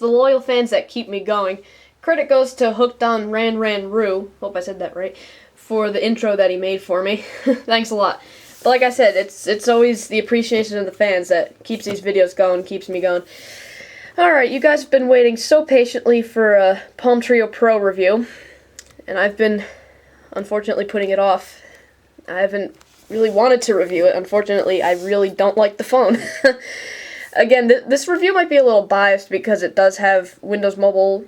the loyal fans that keep me going. Credit goes to Hooked on Ran Roo, hope I said that right, for the intro that he made for me. Thanks a lot. But like I said, it's always the appreciation of the fans that keeps these videos going, keeps me going. Alright, you guys have been waiting so patiently for a Palm Treo Pro review, and I've been, unfortunately, putting it off. I haven't really wanted to review it. Unfortunately, I really don't like the phone. Again, this review might be a little biased because it does have Windows Mobile,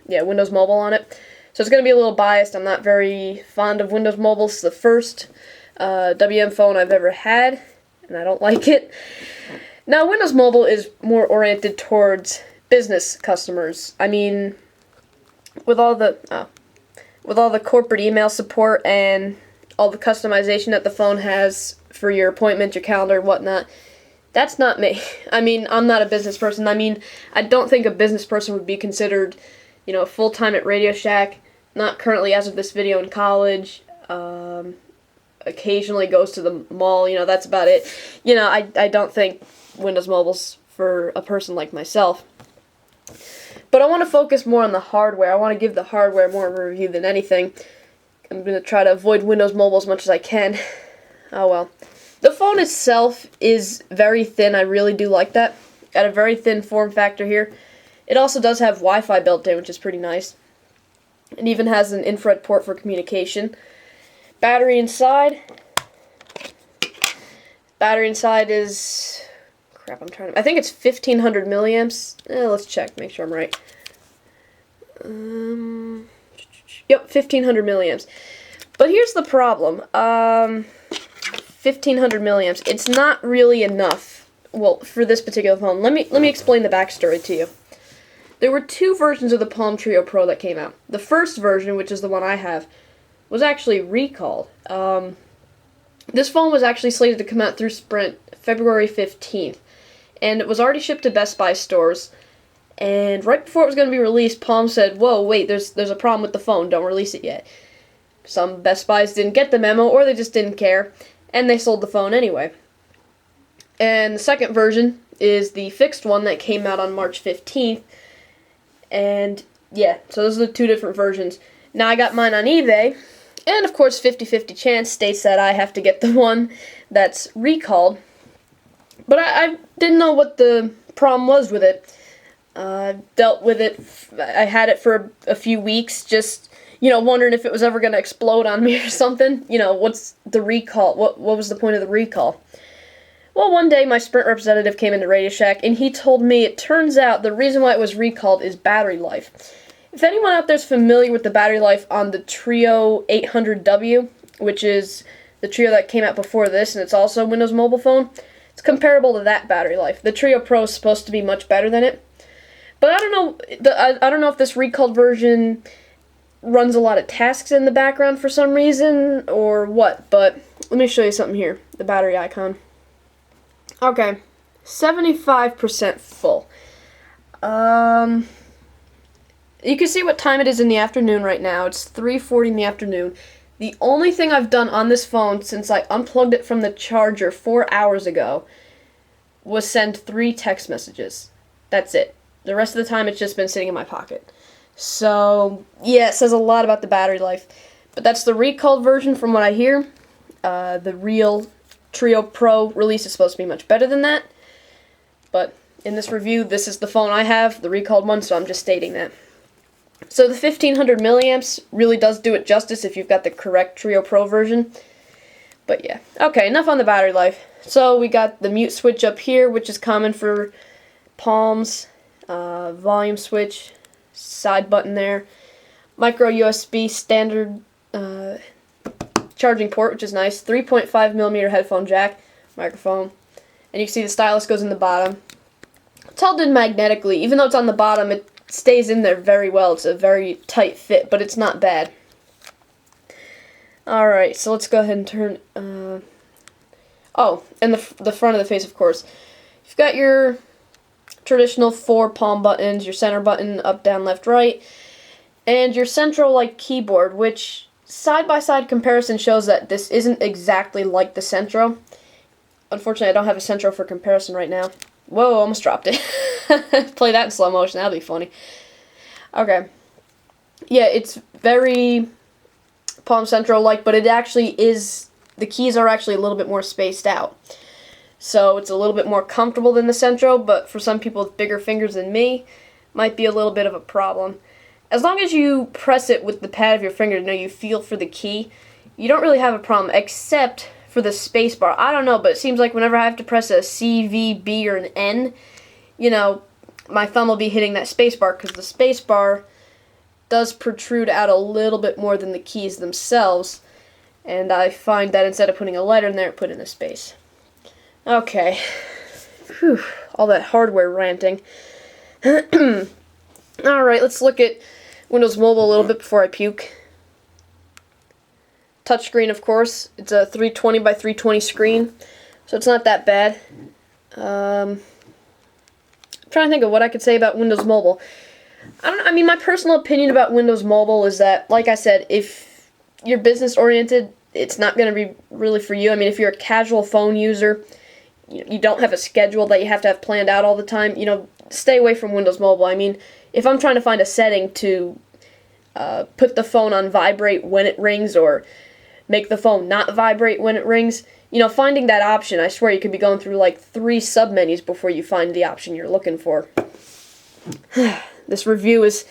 Windows Mobile on it. So it's going to be a little biased. I'm not very fond of Windows Mobile. It's the first WM phone I've ever had, and I don't like it. Now, Windows Mobile is more oriented towards business customers. I mean, with all the corporate email support and all the customization that the phone has for your appointments, your calendar, and whatnot, that's not me. I mean, I'm not a business person. I mean, I don't think a business person would be considered, full-time at Radio Shack. Not currently, as of this video, in college. Occasionally goes to the mall. That's about it. I don't think Windows Mobile's for a person like myself. But I want to focus more on the hardware. I want to give the hardware more of a review than anything. I'm going to try to avoid Windows Mobile as much as I can. Oh well. The phone itself is very thin. I really do like that. Got a very thin form factor here. It also does have Wi-Fi built in, which is pretty nice. It even has an infrared port for communication. Battery inside. Battery inside is... Crap, I think it's 1500 milliamps. Let's check, make sure I'm right. Yep, 1500 milliamps. But here's the problem. 1500 milliamps. It's not really enough. Well, for this particular phone. Let me explain the backstory to you. There were two versions of the Palm Treo Pro that came out. The first version, which is the one I have, was actually recalled. This phone was actually slated to come out through Sprint February 15th. And it was already shipped to Best Buy stores. And right before it was going to be released, Palm said, whoa, wait, there's a problem with the phone. Don't release it yet. Some Best Buys didn't get the memo, or they just didn't care. And they sold the phone anyway. And the second version is the fixed one that came out on March 15th. And yeah, so those are the two different versions. Now I got mine on eBay. And of course, 50-50 chance states that I have to get the one that's recalled. But I didn't know what the problem was with it. I dealt with it. I had it for a few weeks, just, wondering if it was ever going to explode on me or something. What's the recall? What was the point of the recall? Well, one day my Sprint representative came into Radio Shack, and he told me it turns out the reason why it was recalled is battery life. If anyone out there is familiar with the battery life on the Treo 800W, which is the Treo that came out before this, and it's also a Windows Mobile phone, it's comparable to that battery life. The Treo Pro is supposed to be much better than it. But I don't know. I don't know if this recalled version runs a lot of tasks in the background for some reason or what. But let me show you something here. The battery icon. Okay, 75% full. You can see what time it is in the afternoon right now. It's 3:40 in the afternoon. The only thing I've done on this phone since I unplugged it from the charger 4 hours ago was send 3 text messages. That's it. The rest of the time, it's just been sitting in my pocket. So, yeah, it says a lot about the battery life. But that's the recalled version from what I hear. The real Treo Pro release is supposed to be much better than that. But in this review, this is the phone I have, the recalled one, so I'm just stating that. So the 1500 milliamps really does do it justice if you've got the correct Treo Pro version. But yeah. Okay, enough on the battery life. So we got the mute switch up here, which is common for Palms. Volume switch, side button there, micro USB standard charging port, which is nice, 3.5mm headphone jack, microphone, and you can see the stylus goes in the bottom. It's held in magnetically. Even though it's on the bottom, it stays in there very well. It's a very tight fit, but it's not bad. Alright, so let's go ahead and turn, oh, and the front of the face, of course. You've got your traditional 4 palm buttons, your center button, up, down, left, right, and your central keyboard, which side-by-side comparison shows that this isn't exactly like the Centro. Unfortunately, I don't have a Centro for comparison right now. Whoa, almost dropped it. Play that in slow motion, that'll be funny. Okay. Yeah, it's very Palm Centro-like, but it actually is, the keys are actually a little bit more spaced out. So it's a little bit more comfortable than the Centro, but for some people with bigger fingers than me, might be a little bit of a problem. As long as you press it with the pad of your finger, you feel for the key, you don't really have a problem, except for the space bar. I don't know, but it seems like whenever I have to press a C, V, B, or an N, my thumb will be hitting that space bar, because the space bar does protrude out a little bit more than the keys themselves, and I find that instead of putting a letter in there, it put in a space. Okay. Whew, all that hardware ranting. Alright, let's look at Windows Mobile a little bit before I puke. Touchscreen, of course. It's a 320 by 320 screen, so it's not that bad. I'm trying to think of what I could say about Windows Mobile. My personal opinion about Windows Mobile is that, like I said, if you're business oriented, it's not going to be really for you. If you're a casual phone user, you don't have a schedule that you have to have planned out all the time, stay away from Windows Mobile. If I'm trying to find a setting to put the phone on vibrate when it rings, or make the phone not vibrate when it rings, finding that option, I swear you could be going through like 3 sub-menus before you find the option you're looking for. This review is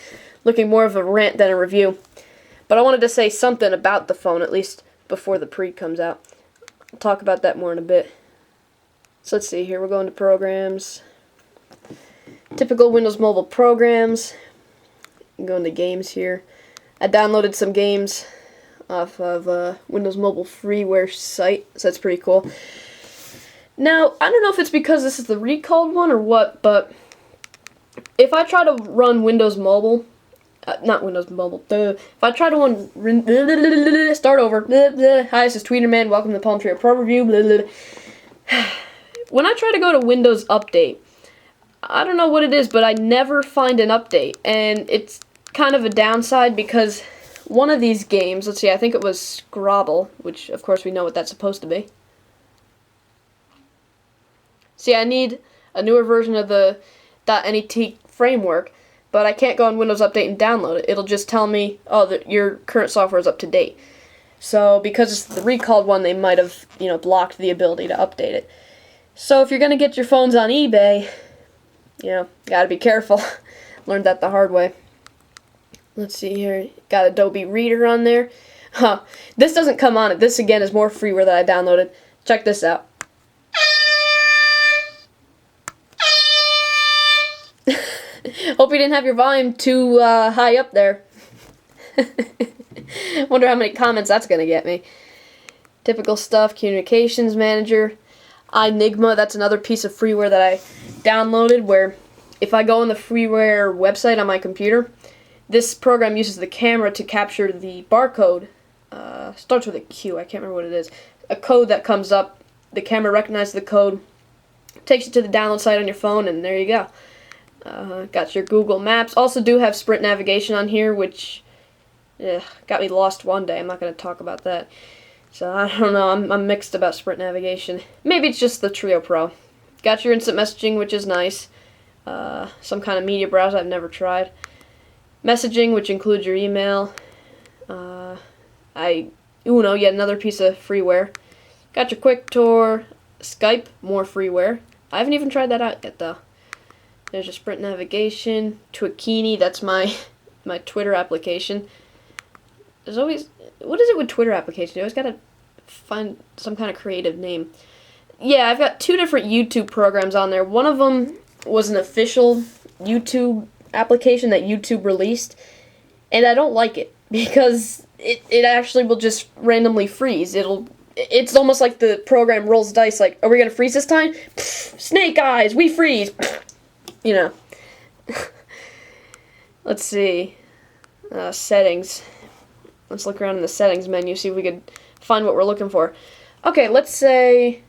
looking more of a rant than a review, but I wanted to say something about the phone, at least before the pre comes out. I'll talk about that more in a bit. So let's see here, we're going to programs. Typical Windows Mobile programs. I'm going to games here. I downloaded some games off of Windows Mobile freeware site, so that's pretty cool. Now, I don't know if it's because this is the recalled one or what, but if I try to run Windows Mobile, not Windows Mobile, if I try to run, start over, hi, this is Tweeterman, welcome to the Palm Treo Pro review, when I try to go to Windows Update, I don't know what it is, but I never find an update, and it's kind of a downside because one of these games, let's see, I think it was Scrabble, which of course we know what that's supposed to be. See, I need a newer version of the .NET framework, but I can't go on Windows Update and download it. It'll just tell me, oh, your current software is up to date. So because it's the recalled one, they might have, blocked the ability to update it. So if you're going to get your phones on eBay, gotta be careful. Learned that the hard way. Let's see here. Got Adobe Reader on there. This doesn't come on it. This, again, is more freeware that I downloaded. Check this out. Hope you didn't have your volume too high up there. Wonder how many comments that's going to get me. Typical stuff. Communications Manager. Enigma, that's another piece of freeware that I downloaded, where if I go on the freeware website on my computer, this program uses the camera to capture the barcode. Starts with a Q, I can't remember what it is. A code that comes up, the camera recognizes the code, takes you to the download site on your phone, and there you go. Got your Google Maps. Also do have Sprint navigation on here, which got me lost one day. I'm not going to talk about that. So, I don't know, I'm mixed about Sprint navigation. Maybe it's just the Treo Pro. Got your instant messaging, which is nice. Some kind of media browser I've never tried. Messaging, which includes your email. Uno, yet another piece of freeware. Got your Quick Tour. Skype, more freeware. I haven't even tried that out yet, though. There's your Sprint navigation. Twikini, that's my Twitter application. There's always... What is it with Twitter applications? You always gotta find some kind of creative name. Yeah, I've got 2 different YouTube programs on there. One of them was an official YouTube application that YouTube released, and I don't like it because it actually will just randomly freeze. It's almost like the program rolls dice, like, are we gonna freeze this time? Pfft, snake eyes, we freeze. Let's see. Settings. Let's look around in the settings menu, see if we could find what we're looking for. Okay, let's say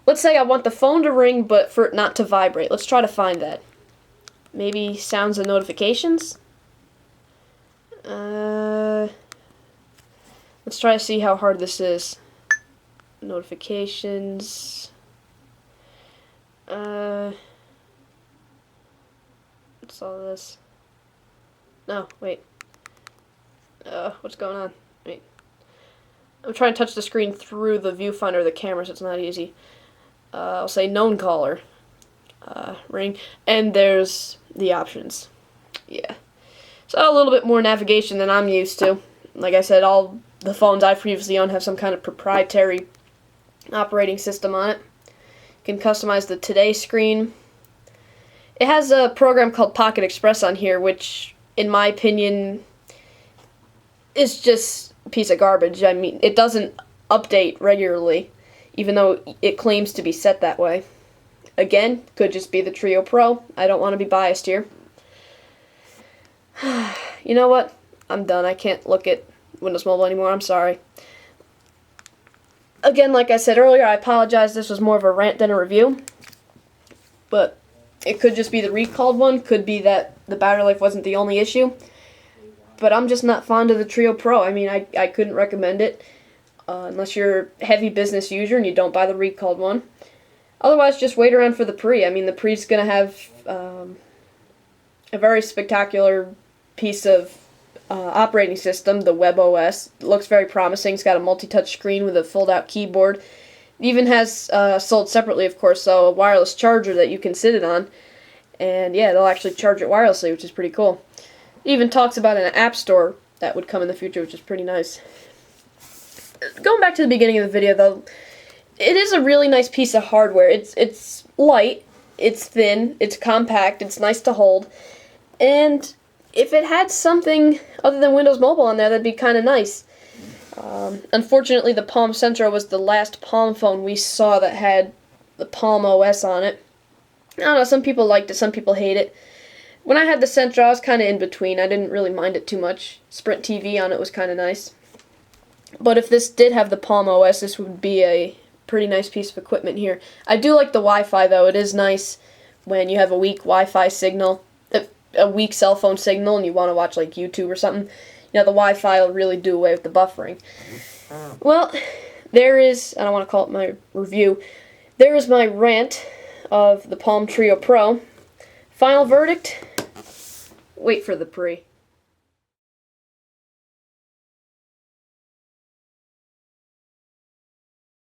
I want the phone to ring, but for it not to vibrate. Let's try to find that. Maybe sounds and notifications? Let's try to see how hard this is. Notifications. What's all this? No, wait. What's going on? Wait. I'm trying to touch the screen through the viewfinder of the camera, so it's not easy. I'll say known caller. Ring. And there's the options. Yeah. So a little bit more navigation than I'm used to. Like I said, all the phones I previously owned have some kind of proprietary operating system on it. You can customize the Today screen. It has a program called Pocket Express on here, which, in my opinion, is just a piece of garbage. I mean, it doesn't update regularly, even though it claims to be set that way. Again, could just be the Treo Pro. I don't want to be biased here. You know what? I'm done. I can't look at Windows Mobile anymore. I'm sorry. Again, like I said earlier, I apologize. This was more of a rant than a review. But it could just be the recalled one. Could be that the battery life wasn't the only issue. But I'm just not fond of the Treo Pro. I mean, I couldn't recommend it unless you're a heavy business user and you don't buy the recalled one. Otherwise, just wait around for the Pre. I mean, the Pre's going to have a very spectacular piece of operating system, the Web OS. It looks very promising. It's got a multi-touch screen with a fold-out keyboard. It even has, sold separately, of course, so a wireless charger that you can sit it on. And yeah, they'll actually charge it wirelessly, which is pretty cool. It even talks about an app store that would come in the future, which is pretty nice. Going back to the beginning of the video, though, it is a really nice piece of hardware. It's light, it's thin, it's compact, it's nice to hold, and if it had something other than Windows Mobile on there, that'd be kind of nice. Unfortunately, the Palm Treo was the last Palm phone we saw that had the Palm OS on it. I don't know, some people liked it, some people hate it. When I had the Treo, I was kind of in between. I didn't really mind it too much. Sprint TV on it was kind of nice. But if this did have the Palm OS, this would be a pretty nice piece of equipment here. I do like the Wi-Fi, though. It is nice when you have a weak Wi-Fi signal, a weak cell phone signal, and you want to watch like YouTube or something. You know, the Wi-Fi will really do away with the buffering. Well, there is, I don't want to call it my review, there is my rant of the Palm Treo Pro. Final verdict, wait for the Pre.